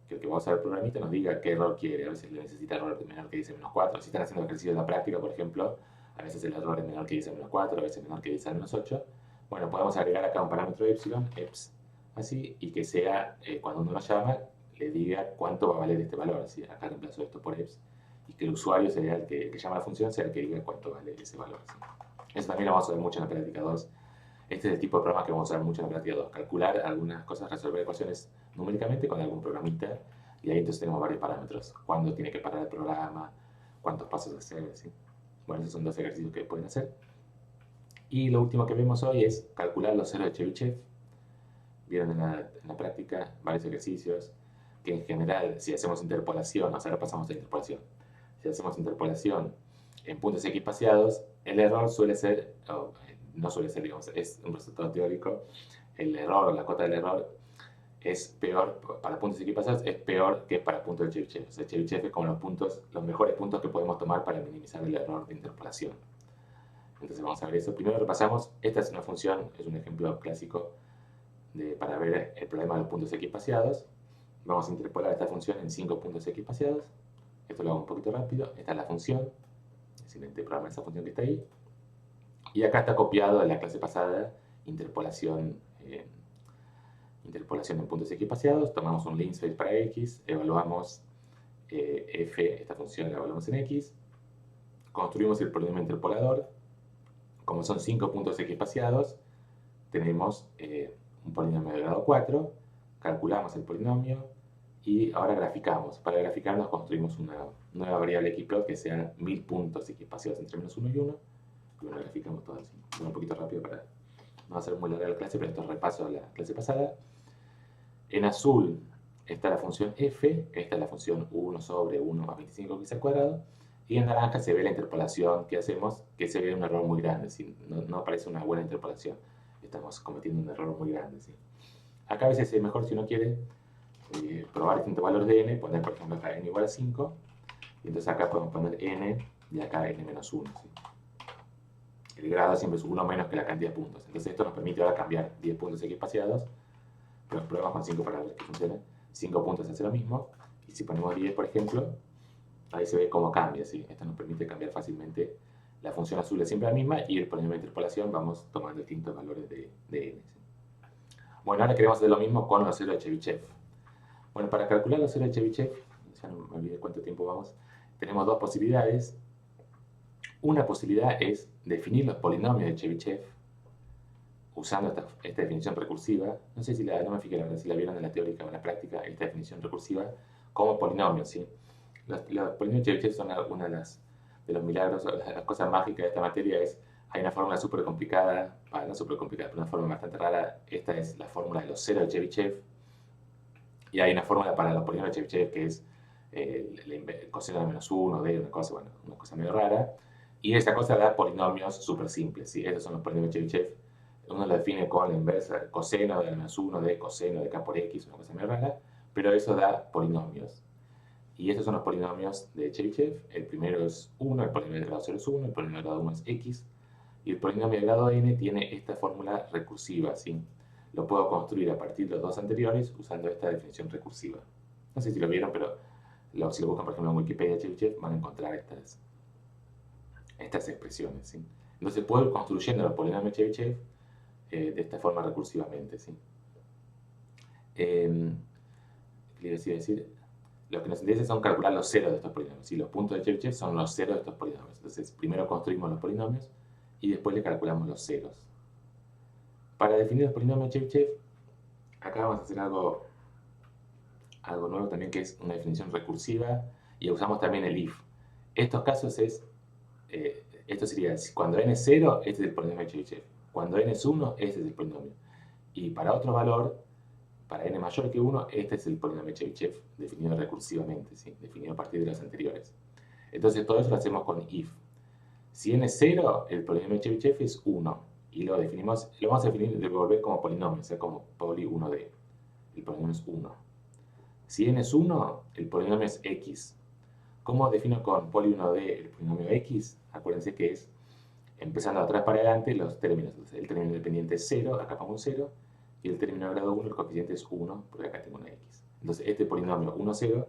que el que vamos a ver el programita nos diga qué error quiere. A veces le necesita error de menor que 10 a menos 4. Si están haciendo ejercicios de la práctica, por ejemplo, a veces el error es menor que 10 a menos 4, a veces menor que 10 a menos 8. Bueno, podemos agregar acá un parámetro epsilon, eps, así, y que sea, cuando uno lo llama, le diga cuánto va a valer este valor. Así, acá reemplazo esto por eps, y que el usuario sea el que llama la función, sea el que diga cuánto vale ese valor. ¿Sí? Eso también lo vamos a ver mucho en la práctica 2. Este es el tipo de programa que vamos a ver mucho en la práctica 2. Calcular algunas cosas, resolver ecuaciones numéricamente con algún programita. Y ahí entonces tenemos varios parámetros. Cuándo tiene que parar el programa, cuántos pasos hacer, ¿sí? Bueno, esos son dos ejercicios que pueden hacer. Y lo último que vemos hoy es calcular los ceros de Chebyshev. Vieron en la práctica varios ejercicios que en general, si hacemos interpolación, ahora pasamos a interpolación. Si hacemos interpolación en puntos equipaciados, el error suele ser, no suele ser, digamos, es un resultado teórico, el error, la cota del error es peor, para puntos equipaciados, es peor que para puntos de Chebyshev. O sea, Chebyshev es como los mejores puntos que podemos tomar para minimizar el error de interpolación. Entonces vamos a ver eso. Primero repasamos, esta es una función, es un ejemplo clásico para ver el problema de los puntos equipaciados. Vamos a interpolar esta función en 5 puntos equipaciados. Esto lo hago un poquito rápido. Esta es la función. Excelente programa esa función que está ahí. Y acá está copiado de la clase pasada, interpolación en puntos equipaciados. Tomamos un linspace para x, evaluamos f, esta función la evaluamos en x. Construimos el polinomio interpolador. Como son 5 puntos equipaciados, tenemos un polinomio de grado 4, calculamos el polinomio y ahora graficamos. Para graficarnos construimos una nueva variable xplot que sea 1000 puntos equipaciados entre menos 1 y 1. Y bueno, graficamos todo así. Voy un poquito rápido para no hacer muy larga la clase, pero esto es repaso de la clase pasada. En azul esta es la función f, esta es la función 1 sobre 1 más 25x al cuadrado, y en naranja se ve la interpolación que hacemos, que se ve un error muy grande, ¿sí? No aparece una buena interpolación, estamos cometiendo un error muy grande, ¿sí? Acá a veces es mejor si uno quiere probar distintos valores de n, poner por ejemplo acá n igual a 5, y entonces acá podemos poner n y acá n menos 1, ¿sí? El grado siempre es 1 menos que la cantidad de puntos, entonces esto nos permite ahora cambiar 10 puntos x espaciados, pero probamos con 5 para ver que funciona. 5 puntos hace lo mismo, y si ponemos 10 por ejemplo, ahí se ve cómo cambia, ¿sí? Esto nos permite cambiar fácilmente. La función azul es siempre la misma y el polinomio de interpolación vamos tomando distintos valores de n, ¿sí? Bueno, ahora queremos hacer lo mismo con los ceros de Chebyshev. Bueno, para calcular los ceros de Chebyshev, ya no me olvidé cuánto tiempo vamos, tenemos dos posibilidades. Una posibilidad es definir los polinomios de Chebyshev usando esta definición recursiva. No sé si no me fijé la verdad, si la vieron en la teórica o en la práctica, esta definición recursiva como polinomios, ¿sí? Los polinomios de Chebyshev son una de los milagros, las cosas mágicas de esta materia es, hay una fórmula súper complicada, no súper complicada, pero una fórmula bastante rara. Esta es la fórmula de los ceros de Chebyshev, y hay una fórmula para los polinomios de Chebyshev que es el coseno de menos 1, de una cosa medio rara, y esa cosa da polinomios súper simples, ¿sí? Esos son los polinomios de Chebyshev. Uno lo define con la inversa, coseno de menos 1 de coseno de k por x, una cosa medio rara, pero eso da polinomios. Y estos son los polinomios de Chebyshev. El primero es 1, el polinomio de grado 0 es 1, el polinomio de grado 1 es x, y el polinomio de grado n tiene esta fórmula recursiva, ¿sí? Lo puedo construir a partir de los dos anteriores usando esta definición recursiva. No sé si lo vieron, pero si lo buscan, por ejemplo, en Wikipedia Chebyshev, van a encontrar estas expresiones, ¿sí? Entonces puedo ir construyendo los polinomios Chebyshev de esta forma recursivamente, ¿sí? ¿Qué le iba a decir? Lo que nos interesa son calcular los ceros de estos polinomios, ¿sí? Los puntos de Chebyshev son los ceros de estos polinomios. Entonces, primero construimos los polinomios y después le calculamos los ceros. Para definir los polinomios de Chebyshev, acá vamos a hacer algo nuevo también, que es una definición recursiva, y usamos también el if. Estos casos esto sería, cuando n es 0, este es el polinomio de Chebyshev. Cuando n es 1, este es el polinomio. Y para otro valor, para n mayor que 1, este es el polinomio de Chebyshev definido recursivamente, ¿sí? Definido a partir de los anteriores. Entonces todo eso lo hacemos con if. Si n es 0, el polinomio de Chebyshev es 1. Y lo vamos a devolver como polinomio, o sea, como poli 1d. El polinomio es 1. Si n es 1, el polinomio es x. ¿Cómo defino con poli 1d el polinomio x? Acuérdense que es, empezando de atrás para adelante, los términos. Entonces, el término independiente es 0, acá pongo un 0, y el término de grado 1, el coeficiente es 1, porque acá tengo una x. Entonces, este polinomio 1, 0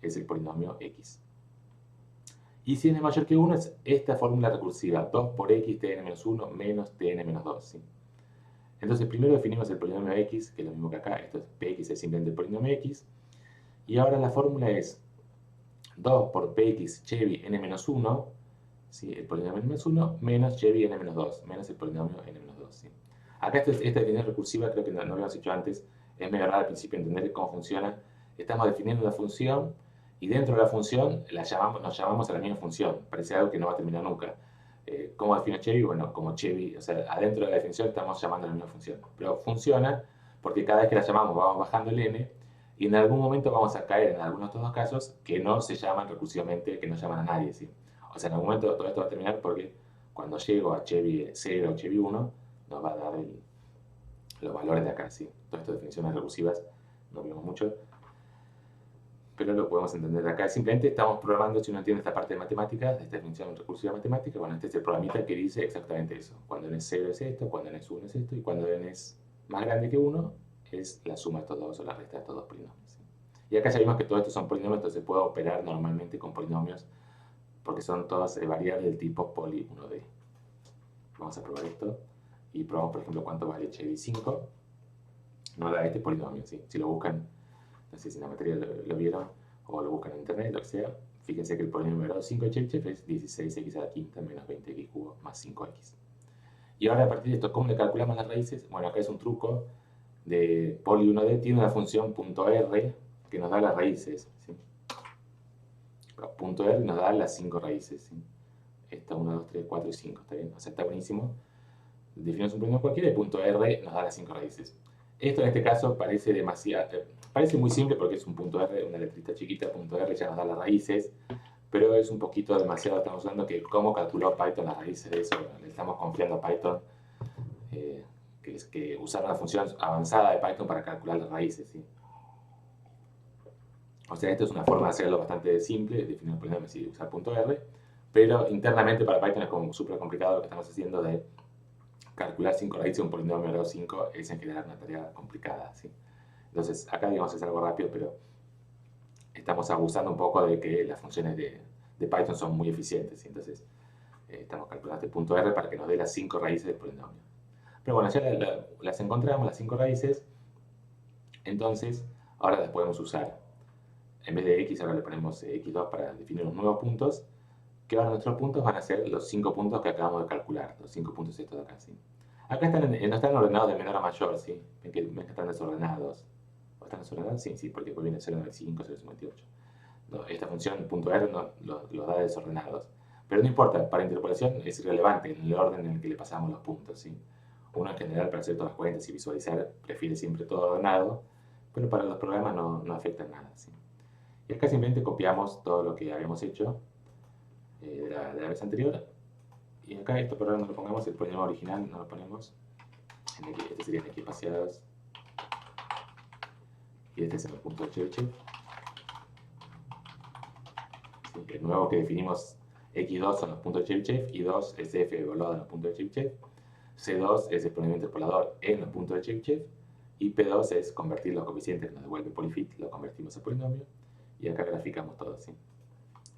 es el polinomio x. Y si n es mayor que 1, es esta fórmula recursiva, 2 por x tn-1 menos tn-2, ¿sí? Entonces, primero definimos el polinomio x, que es lo mismo que acá, esto es px, es simplemente el polinomio x, y ahora la fórmula es 2 por px Chebys n-1, ¿sí? El polinomio n-1 menos Chebys n-2, menos el polinomio n-2, ¿sí? Acá esta definición recursiva, creo que no lo habíamos hecho antes, es medio raro al principio entender cómo funciona. Estamos definiendo una función y dentro de la función nos llamamos a la misma función. Parece algo que no va a terminar nunca. ¿Cómo defino Chebys? Bueno, como Chebys, o sea, adentro de la definición estamos llamando a la misma función. Pero funciona porque cada vez que la llamamos vamos bajando el n, y en algún momento vamos a caer en algunos de estos dos casos que no se llaman recursivamente, que no llaman a nadie, ¿sí? O sea, en algún momento todo esto va a terminar porque cuando llego a Chebys 0 o Chebys 1, nos va a dar los valores de acá, ¿sí? Todas estas definiciones recursivas no vemos mucho, pero lo podemos entender de acá. Simplemente estamos programando, si uno entiende esta parte de matemáticas, de esta definición recursiva matemática, bueno, este es el programita que dice exactamente eso. Cuando n es 0 es esto, cuando n es 1 es esto, y cuando n es más grande que 1, es la suma de estos dos o la resta de estos dos polinomios, ¿sí? Y acá ya vimos que todos estos son polinomios, entonces puedo operar normalmente con polinomios, porque son todas variables del tipo poli 1d. Vamos a probar esto, y probamos, por ejemplo, cuánto vale Chebys 5. Nos da este polinomio, ¿sí? Si lo buscan, no sé si en la materia lo vieron, o lo buscan en internet, lo que sea, fíjense que el polinomio de grado 5 de Chebyshev es 16x a la quinta menos 20x cubo más 5x. Y ahora a partir de esto, ¿cómo le calculamos las raíces? Bueno, acá es un truco de poli 1d, tiene una función .r que nos da las raíces, ¿sí? .r nos da las 5 raíces, ¿sí? Esta 1, 2, 3, 4 y 5, ¿está bien? O sea, está buenísimo. Definimos un polinomio cualquiera y .r nos da las 5 raíces. Esto en este caso parece demasiado, parece muy simple porque es un punto R, una letrita chiquita, punto R ya nos da las raíces, pero es un poquito demasiado, estamos usando que cómo calculó Python las raíces de eso, le estamos confiando a Python que es que usar una función avanzada de Python para calcular las raíces, ¿sí? O sea, esto es una forma de hacerlo bastante simple, definir un polinomio y usar punto R, pero internamente para Python es como súper complicado lo que estamos haciendo de calcular 5 raíces de un polinomio de grado 5 es en general una tarea complicada, ¿sí? Entonces, acá digamos es algo rápido, pero estamos abusando un poco de que las funciones de Python son muy eficientes, ¿sí? Entonces, estamos calculando este punto R para que nos dé las 5 raíces del polinomio. Pero bueno, ya las encontramos, las 5 raíces, entonces ahora las podemos usar. En vez de x, ahora le ponemos x2 para definir los nuevos puntos, que ahora nuestros puntos van a ser los 5 puntos que acabamos de calcular, los 5 puntos estos de acá, ¿sí? Acá no están ordenados de menor a mayor, ¿sí? Ven que están desordenados. ¿O están desordenados? Sí, sí, porque viene 0,95, 0,58. No, esta función .r no, los da desordenados. Pero no importa, para interpolación es irrelevante en el orden en el que le pasamos los puntos, ¿sí? Uno en general para hacer todas las cuentas y visualizar prefiere siempre todo ordenado, pero para los programas no afecta nada, ¿sí? Y acá simplemente copiamos todo lo que habíamos hecho de la vez anterior. Y acá esto programa no lo pongamos, el polinomio original no lo ponemos. Este sería en x espaciados. Y este es en el punto de Chebyshev. ¿Sí? El nuevo que definimos x2 son los puntos de Chebyshev, y2 es f evaluado en los puntos de Chebyshev, c2 es el polinomio interpolador en los puntos de Chebyshev, y p2 es convertir los coeficientes que nos devuelve polyfit, lo convertimos a polinomio, y acá graficamos todo, ¿sí?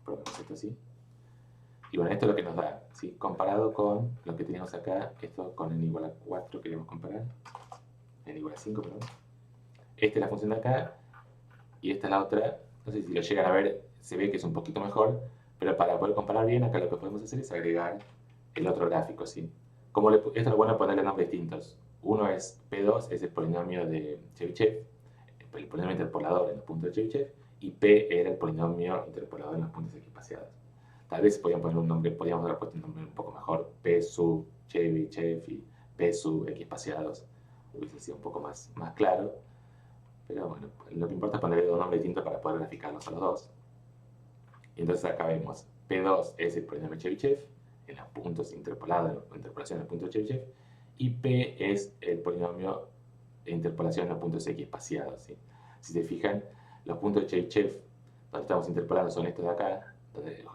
Probemos esto así. Y bueno, esto es lo que nos da, ¿sí? Comparado con lo que teníamos acá, esto con n igual a 4 queremos comparar, n igual a 5, perdón. Esta es la función de acá, y esta es la otra. No sé si lo llegan a ver, se ve que es un poquito mejor, pero para poder comparar bien, acá lo que podemos hacer es agregar el otro gráfico, ¿sí? Esto es bueno ponerle nombres distintos. Uno es P2, es el polinomio de Chebyshev, el polinomio interpolador en los puntos de Chebyshev, y P era el polinomio interpolador en los puntos espaciados. Tal vez podíamos poner un nombre, podíamos haber puesto un nombre un poco mejor, P sub Chebyshev y P sub x espaciados. Hubiese sido un poco más claro. Pero bueno, lo que importa es ponerle dos nombres distintos para poder graficarlos a los dos. Y entonces acá vemos P2 es el polinomio Chebyshev en los puntos interpolados, en la interpolación en el punto de Chebyshev, y P es el polinomio de interpolación en los puntos x espaciados, ¿sí? Si se fijan, los puntos de Chebyshev donde estamos interpolando son estos de acá.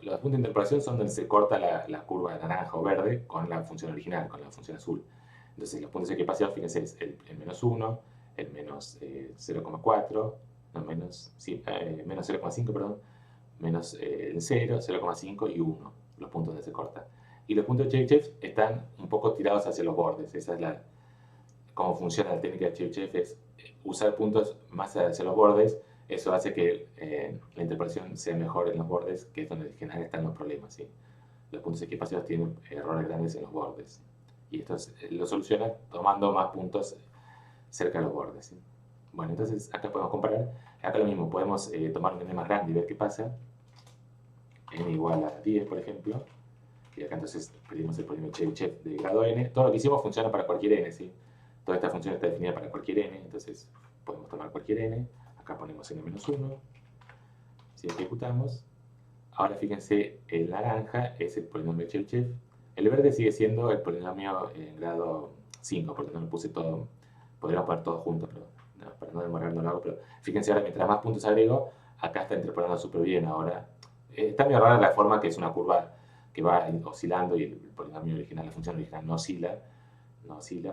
Los puntos de interpolación son donde se corta la curva naranja o verde con la función original, con la función azul. Entonces los puntos x espaciados, fíjense, es el menos 1, el menos 0,4, no, menos 0,5, perdón, menos el 0, 0,5 y 1, los puntos donde se corta. Y los puntos de Chebyshev están un poco tirados hacia los bordes. Esa es cómo funciona la técnica de Chebyshev, es usar puntos más hacia los bordes. Eso hace que la interpolación sea mejor en los bordes, que es donde en general están los problemas, ¿sí? Los puntos equipaciados tienen errores grandes en los bordes. Y esto lo soluciona tomando más puntos cerca de los bordes, ¿sí? Bueno, entonces acá podemos comparar. Acá lo mismo, podemos tomar un n más grande y ver qué pasa. N igual a 10, por ejemplo. Y acá entonces pedimos el polinomio Chebyshev de grado n. Todo lo que hicimos funciona para cualquier n, ¿sí? Toda esta función está definida para cualquier n, entonces podemos tomar cualquier n. Acá ponemos n-1. Si ejecutamos, ahora fíjense, el naranja es el polinomio Chebyshev. El verde sigue siendo el polinomio en grado 5, porque no lo puse todo. Podríamos poner todo junto, pero no, para no demorarnos lo hago. Pero fíjense ahora, mientras más puntos agrego, acá está interpolando súper bien ahora. Está medio rara la forma, que es una curva que va oscilando y el polinomio original, la función original no oscila,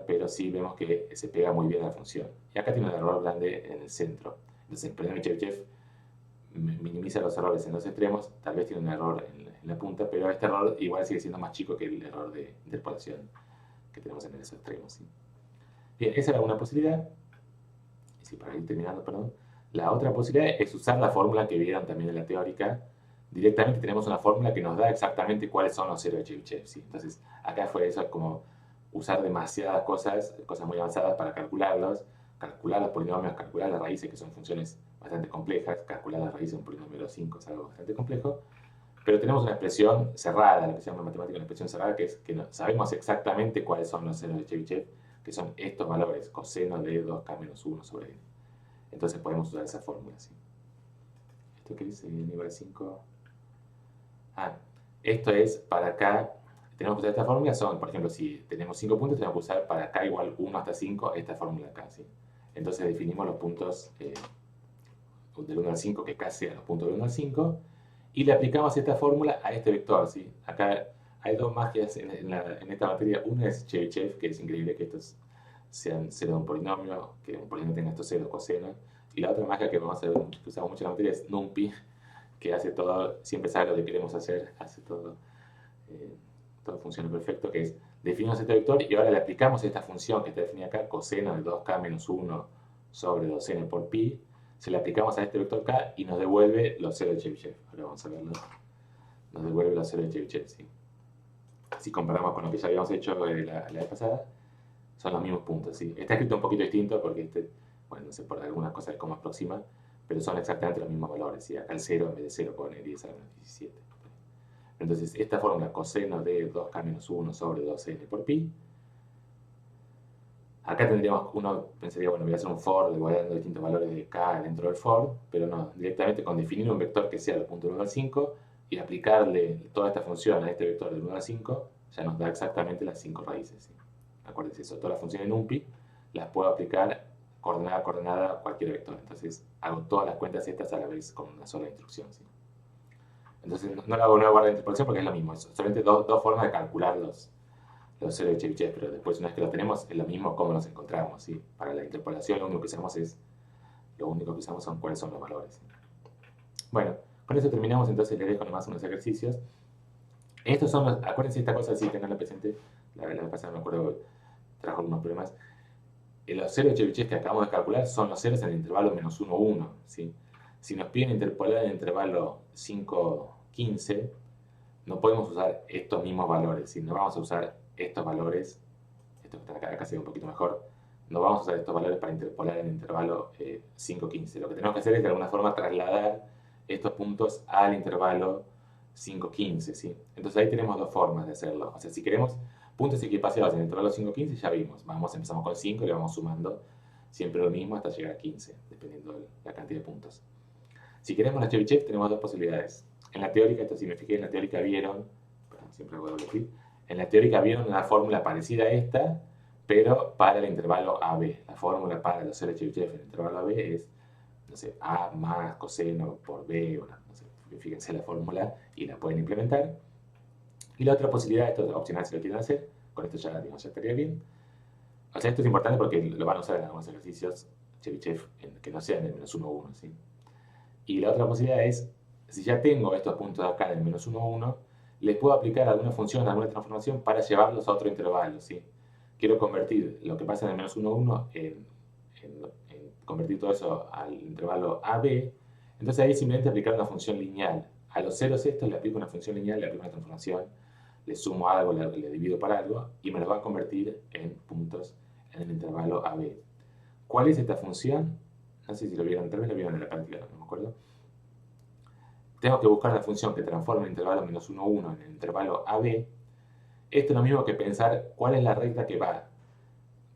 pero sí vemos que se pega muy bien a la función. Y acá tiene un error grande en el centro. Entonces el polinomio Chebyshev minimiza los errores en los extremos, tal vez tiene un error en la punta, pero este error igual sigue siendo más chico que el error de interpolación que tenemos en esos extremos, ¿sí? Bien, esa era una posibilidad. Sí, para ir terminando, perdón. La otra posibilidad es usar la fórmula que vieron también en la teórica. Directamente tenemos una fórmula que nos da exactamente cuáles son los ceros de Chebyshev, ¿sí? Entonces, acá fue eso, como usar demasiadas cosas muy avanzadas para calcularlos, calcular los polinomios, calcular las raíces, que son funciones bastante complejas, calcular las raíces de un polinomio de 5 es algo bastante complejo, pero tenemos una expresión cerrada, lo que se llama en matemática una expresión cerrada, que es que sabemos exactamente cuáles son los ceros de Chebyshev que son estos valores, coseno de 2k menos 1 sobre n. Entonces podemos usar esa fórmula, ¿sí? ¿Esto qué es? Nivel 5. Esto es para k. Tenemos que usar esta fórmula, son, por ejemplo, si tenemos 5 puntos, tenemos que usar para k igual 1 hasta 5 esta fórmula acá, ¿sí? Entonces definimos los puntos del 1 al 5, que k sea los puntos del 1 al 5, y le aplicamos esta fórmula a este vector, ¿sí? Acá hay dos magias en esta materia. Una es Chebyshev, que es increíble que estos sean cero de un polinomio, que un polinomio tenga estos ceros cosenos. Y la otra magia que vamos a ver, que usamos mucho en la materia, es NumPy, que hace todo, siempre sabe lo que queremos hacer, hace todo, todo funciona perfecto, que es, definimos este vector y ahora le aplicamos esta función que está definida acá, coseno de 2k menos 1 sobre 2n por pi, se le aplicamos a este vector k y nos devuelve los ceros de Chebyshev. Ahora vamos a verlo. Nos devuelve los ceros de Chebyshev, ¿sí? Si comparamos con lo que ya habíamos hecho la vez pasada, son los mismos puntos, ¿sí? Está escrito un poquito distinto porque bueno, no sé, por algunas cosas de cómo aproxima, pero son exactamente los mismos valores, ¿sí? Acá el 0 en vez de 0 pone 10 a la menos 17. Entonces, esta fórmula coseno de 2k menos 1 sobre 2n por pi. Acá tendríamos, uno pensaría, bueno, voy a hacer un for, le voy dando distintos valores de k dentro del for, pero no, directamente con definir un vector que sea los puntos del 1 al 5 y aplicarle toda esta función a este vector del 1 al 5, ya nos da exactamente las 5 raíces, ¿sí? Acuérdense eso, todas las funciones NumPy las puedo aplicar coordenada a coordenada a cualquier vector. Entonces hago todas las cuentas estas a la vez con una sola instrucción, ¿sí? Entonces no le hago una guarda de interpolación porque es lo mismo, es solamente dos formas de calcular los ceros de Chebyshev, pero después una vez que los tenemos es lo mismo como los encontramos, ¿sí? Para la interpolación lo único que usamos son cuáles son los valores, ¿sí? Bueno, con eso terminamos, entonces les dejo nomás unos ejercicios. Estos son los, acuérdense esta cosa, sí, tenganla presente, la vez pasada me acuerdo, trajo algunos problemas. Los ceros de Chebyshev que acabamos de calcular son los ceros en el intervalo menos 1, 1, ¿sí? Si nos piden interpolar en el intervalo 5, 15, no podemos usar estos mismos valores, ¿sí? No vamos a usar estos valores, estos que están acá se ve un poquito mejor, no vamos a usar estos valores para interpolar en el intervalo 5, 15. Lo que tenemos que hacer es de alguna forma trasladar estos puntos al intervalo 5, 15, ¿sí? Entonces ahí tenemos dos formas de hacerlo. O sea, si queremos puntos equipaciados en el intervalo 5, 15, ya vimos. Empezamos con 5 y le vamos sumando siempre lo mismo hasta llegar a 15, dependiendo de la cantidad de puntos. Si queremos la Chebyshev, tenemos dos posibilidades. En la teórica, esto si me fijé, en la teórica vieron, siempre hago doble clic, en la teórica vieron una fórmula parecida a esta, pero para el intervalo AB. La fórmula para los ceros de Chebyshev en el intervalo AB es, no sé, A más coseno por B, no sé, fíjense la fórmula y la pueden implementar. Y la otra posibilidad, esto es opcional si lo quieren hacer, con esto ya estaría bien. O sea, esto es importante porque lo van a usar en algunos ejercicios Chebyshev que no sean el menos 1, 1, ¿sí? Y la otra posibilidad es, si ya tengo estos puntos de acá del menos 1, 1, les puedo aplicar alguna función, alguna transformación para llevarlos a otro intervalo, ¿sí? Quiero convertir lo que pasa en el menos 1, 1 en convertir todo eso al intervalo AB, entonces ahí simplemente aplicar una función lineal. A los ceros estos le aplico una función lineal, le aplico una transformación, le sumo algo, le divido por algo y me los va a convertir en puntos en el intervalo AB. ¿Cuál es esta función? No sé si lo vieron, tal vez lo vieron en la práctica, no me acuerdo. Tengo que buscar la función que transforma el intervalo menos 1, 1 en el intervalo AB. Esto es lo mismo que pensar cuál es la recta que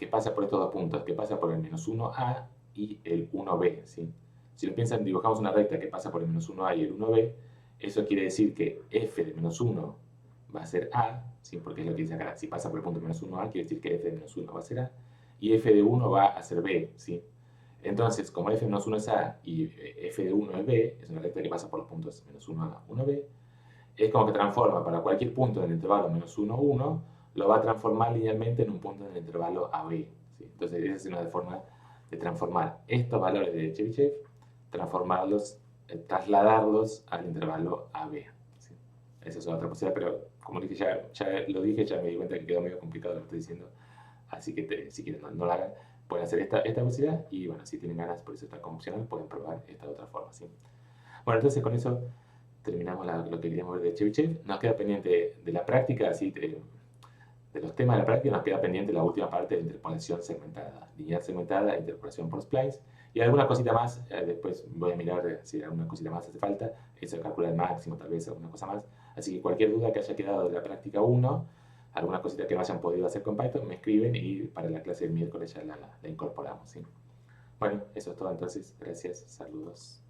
pasa por estos dos puntos, que pasa por el menos 1A y el 1B, ¿sí? Si lo piensan, dibujamos una recta que pasa por el menos 1A y el 1B, eso quiere decir que f de menos 1 va a ser A, ¿sí? Porque es lo que dice acá, si pasa por el punto menos 1A, quiere decir que f de menos 1 va a ser A, y f de 1 va a ser B, ¿sí? Entonces, como f de menos 1 es A y f de 1 es B, es una recta que pasa por los puntos menos 1A, 1B, es como que transforma para cualquier punto en el intervalo menos 1, 1, lo va a transformar linealmente en un punto en el intervalo AB, ¿sí? Entonces, esa es una forma de transformar estos valores de Chebyshev, trasladarlos al intervalo AB, ¿sí? Esa es otra posibilidad, pero como dije, ya lo dije, ya me di cuenta que quedó medio complicado lo que estoy diciendo, así que si quieren no lo hagan, pueden hacer esta posibilidad y bueno, si tienen ganas, por eso está como opcional, pueden probar esta otra forma, ¿sí? Bueno, entonces con eso terminamos lo que queríamos ver de Chebyshev. Nos queda pendiente de la práctica, así de los temas de la práctica nos queda pendiente la última parte de interpolación segmentada, lineal segmentada, interpolación por splines y alguna cosita más, después voy a mirar si alguna cosita más hace falta, eso de calcular el máximo, tal vez alguna cosa más, así que cualquier duda que haya quedado de la práctica 1, alguna cosita que no hayan podido hacer con Python, me escriben y para la clase del miércoles ya la incorporamos, ¿sí? Bueno, eso es todo entonces. Gracias, saludos.